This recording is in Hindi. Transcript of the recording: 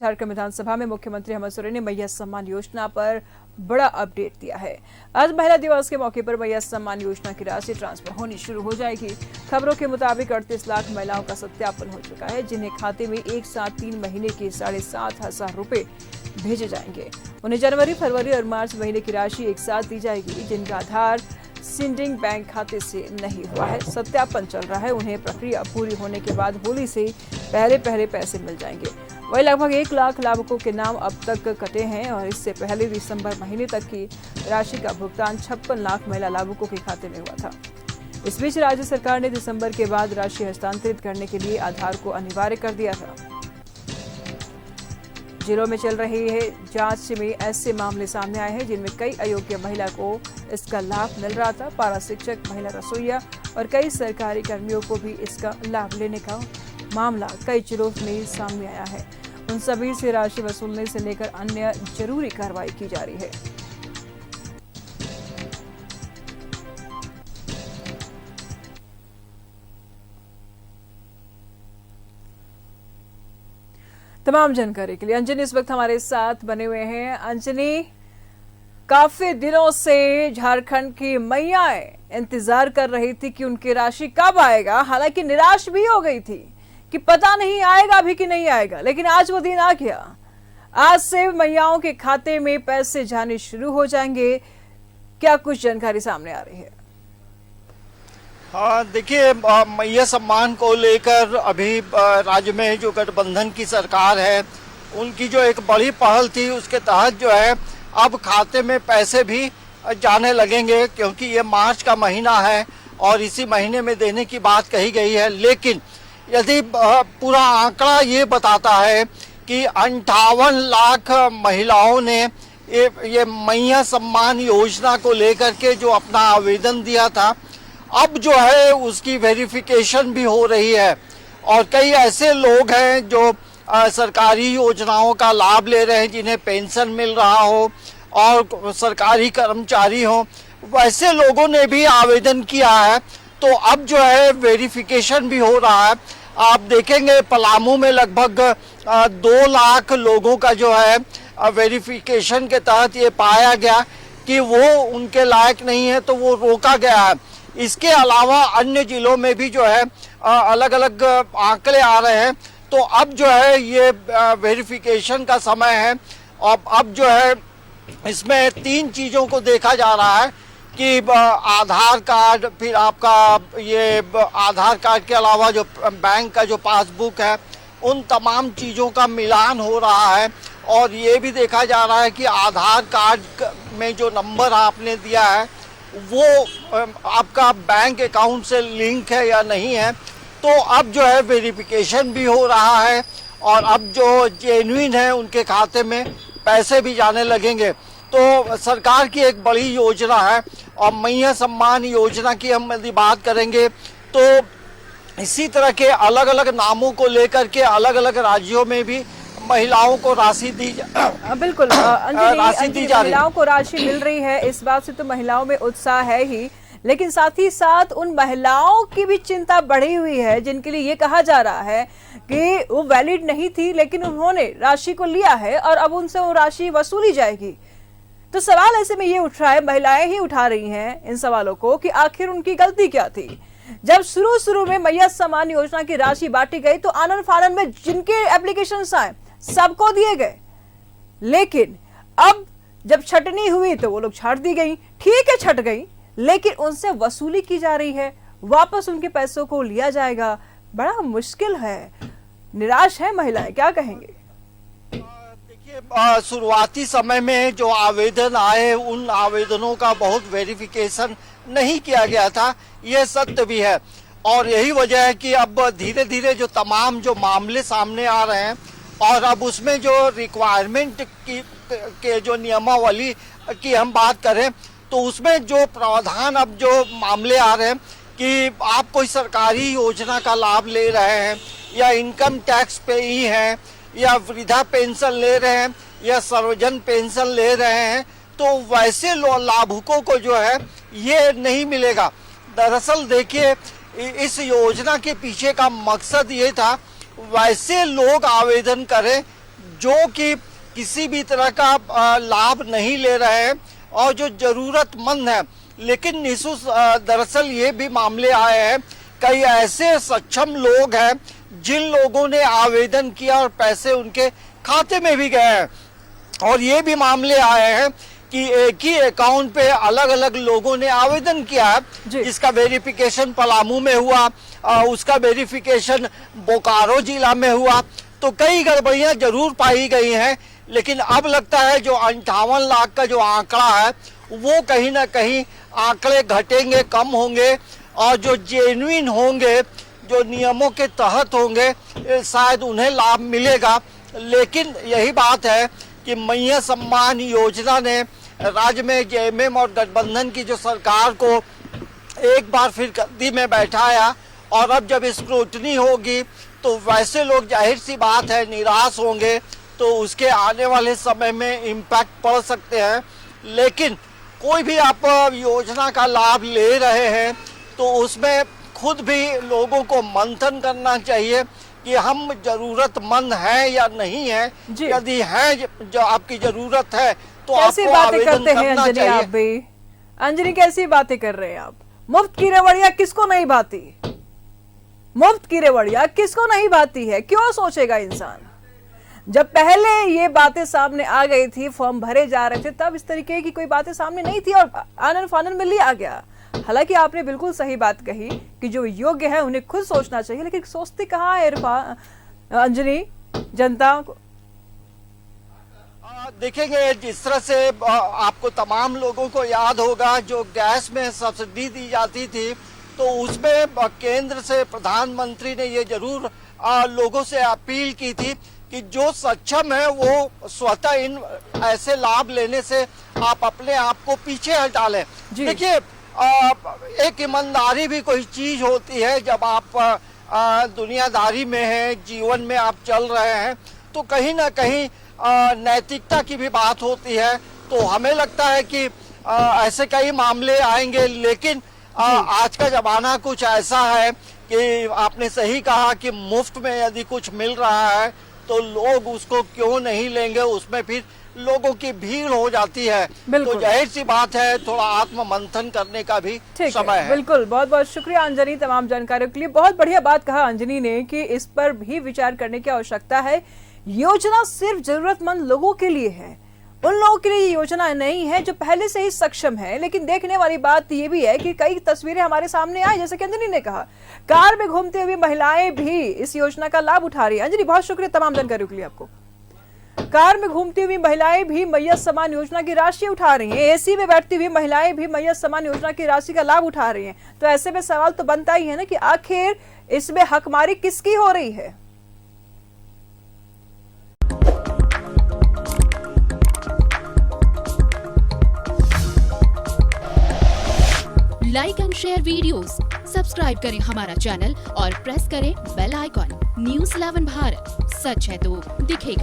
झारखंड विधानसभा में मुख्यमंत्री हेमंत सोरेन ने मैया सम्मान योजना पर बड़ा अपडेट दिया है। आज महिला दिवस के मौके पर मैया सम्मान योजना की राशि ट्रांसफर होनी शुरू हो जाएगी। खबरों के मुताबिक 38 लाख महिलाओं का सत्यापन हो चुका है, जिन्हें खाते में एक साथ 3 महीने के 7,500 रुपए भेजे जाएंगे। उन्हें जनवरी, फरवरी और मार्च महीने की राशि एक साथ दी जाएगी। जिनका आधार सिंडिंग बैंक खाते से नहीं हुआ है, सत्यापन चल रहा है, उन्हें प्रक्रिया पूरी होने के बाद होली से पहले पैसे मिल जाएंगे। वही लगभग 1 लाख लाभुकों के नाम अब तक कटे हैं और इससे पहले दिसंबर महीने तक की राशि का भुगतान 56 लाख महिला लाभुकों के खाते में हुआ था। इस बीच राज्य सरकार ने दिसंबर के बाद राशि हस्तांतरित करने के लिए आधार को अनिवार्य कर दिया था। जिलों में चल रही है जांच में ऐसे मामले सामने आए हैं जिनमें कई अयोग्य महिला को इसका लाभ मिल रहा था। पारा शिक्षक, महिला रसोइया और कई सरकारी कर्मियों को भी इसका लाभ लेने का मामला कई जिलों में सामने आया है। उन सभी से राशि वसूलने से लेकर अन्य जरूरी कार्रवाई की जा रही है। तमाम जानकारी के लिए अंजनी इस वक्त हमारे साथ बने हुए हैं। अंजनी, काफी दिनों से झारखंड की मैयाएं इंतजार कर रही थी कि उनकी राशि कब आएगा। हालांकि निराश भी हो गई थी कि पता नहीं आएगा भी कि नहीं आएगा, लेकिन आज वो दिन आ गया। आज से मैयाओं के खाते में पैसे जाने शुरू हो जाएंगे। क्या कुछ जानकारी सामने आ रही है? हाँ, देखिए, मैया सम्मान को लेकर अभी राज्य में जो गठबंधन की सरकार है उनकी जो एक बड़ी पहल थी, उसके तहत जो है अब खाते में पैसे भी जाने लगेंगे, क्योंकि ये मार्च का महीना है और इसी महीने में देने की बात कही गई है। लेकिन यदि पूरा आंकड़ा ये बताता है कि 58 लाख महिलाओं ने ये मैया सम्मान योजना को लेकर के जो अपना आवेदन दिया था, अब जो है उसकी वेरिफिकेशन भी हो रही है। और कई ऐसे लोग हैं जो सरकारी योजनाओं का लाभ ले रहे हैं, जिन्हें पेंशन मिल रहा हो और सरकारी कर्मचारी हो, वैसे लोगों ने भी आवेदन किया है। तो अब जो है वेरिफिकेशन भी हो रहा है। आप देखेंगे पलामू में लगभग 2 लाख लोगों का जो है वेरिफिकेशन के तहत ये पाया गया कि वो उनके लायक नहीं है, तो वो रोका गया है। इसके अलावा अन्य जिलों में भी जो है अलग अलग आंकड़े आ रहे हैं। तो अब जो है ये वेरिफिकेशन का समय है। और अब जो है इसमें 3 चीज़ों को देखा जा रहा है कि आधार कार्ड, फिर आपका ये आधार कार्ड के अलावा जो बैंक का जो पासबुक है, उन तमाम चीज़ों का मिलान हो रहा है। और ये भी देखा जा रहा है कि आधार कार्ड में जो नंबर आपने दिया है वो आपका बैंक अकाउंट से लिंक है या नहीं है। तो अब जो है वेरिफिकेशन भी हो रहा है और अब जो जेन्युइन है उनके खाते में पैसे भी जाने लगेंगे। तो सरकार की एक बड़ी योजना है। और मैया सम्मान योजना की हम यदि बात करेंगे तो इसी तरह के अलग अलग नामों को लेकर के अलग अलग राज्यों में भी महिलाओं को राशि दी बिल्कुल अंजनी, महिलाओं को राशि मिल रही है, इस बात से तो महिलाओं में उत्साह है ही, लेकिन साथ ही साथ उन महिलाओं की भी चिंता बढ़ी हुई है जिनके लिए ये कहा जा रहा है कि वो वैलिड नहीं थी, लेकिन उन्होंने राशि को लिया है और अब उनसे वो राशि वसूली जाएगी। तो सवाल ऐसे में ये उठ रहा है, महिलाएं ही उठा रही हैं इन सवालों को कि आखिर उनकी गलती क्या थी। जब शुरू में मैया सम्मान योजना की राशि बांटी गई तो आनंद फानंद में जिनके एप्लीकेशन आए सबको दिए गए, लेकिन अब जब छटनी हुई तो वो लोग छाट दी गई। ठीक है, छट गई, लेकिन उनसे वसूली की जा रही है, वापस उनके पैसों को लिया जाएगा। बड़ा मुश्किल है, निराश है महिलाएं, क्या कहेंगे? देखिए, शुरुआती समय में जो आवेदन आए उन आवेदनों का बहुत वेरिफिकेशन नहीं किया गया था, यह सत्य भी है। और यही वजह है कि अब धीरे धीरे जो तमाम जो मामले सामने आ रहे हैं और अब उसमें जो रिक्वायरमेंट के जो नियमावली की हम बात करें तो उसमें जो प्रावधान, अब जो मामले आ रहे हैं कि आप कोई सरकारी योजना का लाभ ले रहे हैं या इनकम टैक्स पे ही हैं या वृद्धा पेंशन ले रहे हैं या सर्वजन पेंशन ले रहे हैं, तो वैसे लाभुकों को जो है ये नहीं मिलेगा। दरअसल देखिए, इस योजना के पीछे का मकसद ये था वैसे लोग आवेदन करें जो कि किसी भी तरह का लाभ नहीं ले रहे हैं और जो जरूरतमंद है। लेकिन निशु दरअसल ये भी मामले आए हैं, कई ऐसे सक्षम लोग हैं जिन लोगों ने आवेदन किया और पैसे उनके खाते में भी गए हैं। और ये भी मामले आए हैं कि एक ही अकाउंट पे अलग अलग लोगों ने आवेदन किया है, जिसका वेरिफिकेशन पलामू में हुआ, उसका वेरिफिकेशन बोकारो जिला में हुआ। तो कई गड़बड़ियां जरूर पाई गई हैं, लेकिन अब लगता है जो 58 लाख का जो आंकड़ा है वो कहीं ना कहीं आंकड़े घटेंगे, कम होंगे, और जो जेन्युइन होंगे, जो नियमों के तहत होंगे, शायद उन्हें लाभ मिलेगा। लेकिन यही बात है कि मैया सम्मान योजना ने राज्य में जेएमएम और गठबंधन की जो सरकार को एक बार फिर गद्दी में बैठाया, और अब जब स्क्रूटनी होगी तो वैसे लोग जाहिर सी बात है निराश होंगे, तो उसके आने वाले समय में इम्पैक्ट पड़ सकते हैं। लेकिन कोई भी आप योजना का लाभ ले रहे हैं तो उसमें खुद भी लोगों को मंथन करना चाहिए कि हम जरूरतमंद हैं या नहीं है। यदि है जो आपकी जरूरत है तो आपको आवेदन करना चाहिए। आप भी अंजनी कैसी बातें कर रहे हैं आप? मुफ्त की रेवड़ियां किसको नहीं भाती? मुफ्त की रेवड़ियां किसको नहीं भाती है? क्यों सोचेगा इंसान? जब पहले ये बातें सामने आ गई थी, फॉर्म भरे जा रहे थे, तब इस तरीके की कोई बातें सामने नहीं थी और आनन फानन में लिया गया। हालांकि आपने बिल्कुल सही बात कही कि जो योग्य है उन्हें खुद सोचना चाहिए, लेकिन सोचते कहाँ है अंजनी जनता को? देखेंगे जिस तरह से आपको तमाम लोगों को याद होगा जो गैस में सब्सिडी दी जाती थी, तो उसमें केंद्र से प्रधानमंत्री ने ये जरूर लोगों से अपील की थी कि जो सक्षम है वो स्वतः इन ऐसे लाभ लेने से आप अपने आप को पीछे हटा लें। देखिए एक ईमानदारी भी कोई चीज होती है। जब आप दुनियादारी में हैं, जीवन में आप चल रहे हैं, तो कहीं ना कहीं नैतिकता की भी बात होती है। तो हमें लगता है कि ऐसे कई मामले आएंगे, लेकिन आज का जमाना कुछ ऐसा है कि आपने सही कहा कि मुफ्त में यदि कुछ मिल रहा है तो लोग उसको क्यों नहीं लेंगे, उसमें फिर लोगों की भीड़ हो जाती है। तो जाहिर सी बात है थोड़ा आत्म मंथन करने का भी समय है। बिल्कुल, बहुत बहुत शुक्रिया अंजनी तमाम जानकारियों के लिए। बहुत बढ़िया बात कहा अंजनी ने कि इस पर भी विचार करने की आवश्यकता है। योजना सिर्फ जरूरतमंद लोगों के लिए है, उन लोगों के लिए योजना नहीं है जो पहले से ही सक्षम है। लेकिन देखने वाली बात यह भी है कि कई तस्वीरें हमारे सामने आई, जैसे कि अंजनी ने कहा, कार में घूमते हुए महिलाएं भी इस योजना का लाभ उठा रही है। अंजनी बहुत शुक्रिया तमाम जानकारियों के लिए आपको। कार में घूमती हुई महिलाएं भी मैया सम्मान योजना की राशि उठा रही हैं। एसी में बैठती हुई महिलाएं भी मैया सम्मान योजना की राशि का लाभ उठा रही हैं। तो ऐसे में सवाल तो बनता ही है ना कि आखिर इसमें हकमारी किसकी हो रही है? Like and share videos, subscribe करें हमारा चैनल और प्रेस करें बेल आइकॉन। News 11 भारत, सच है तो दिखेगा।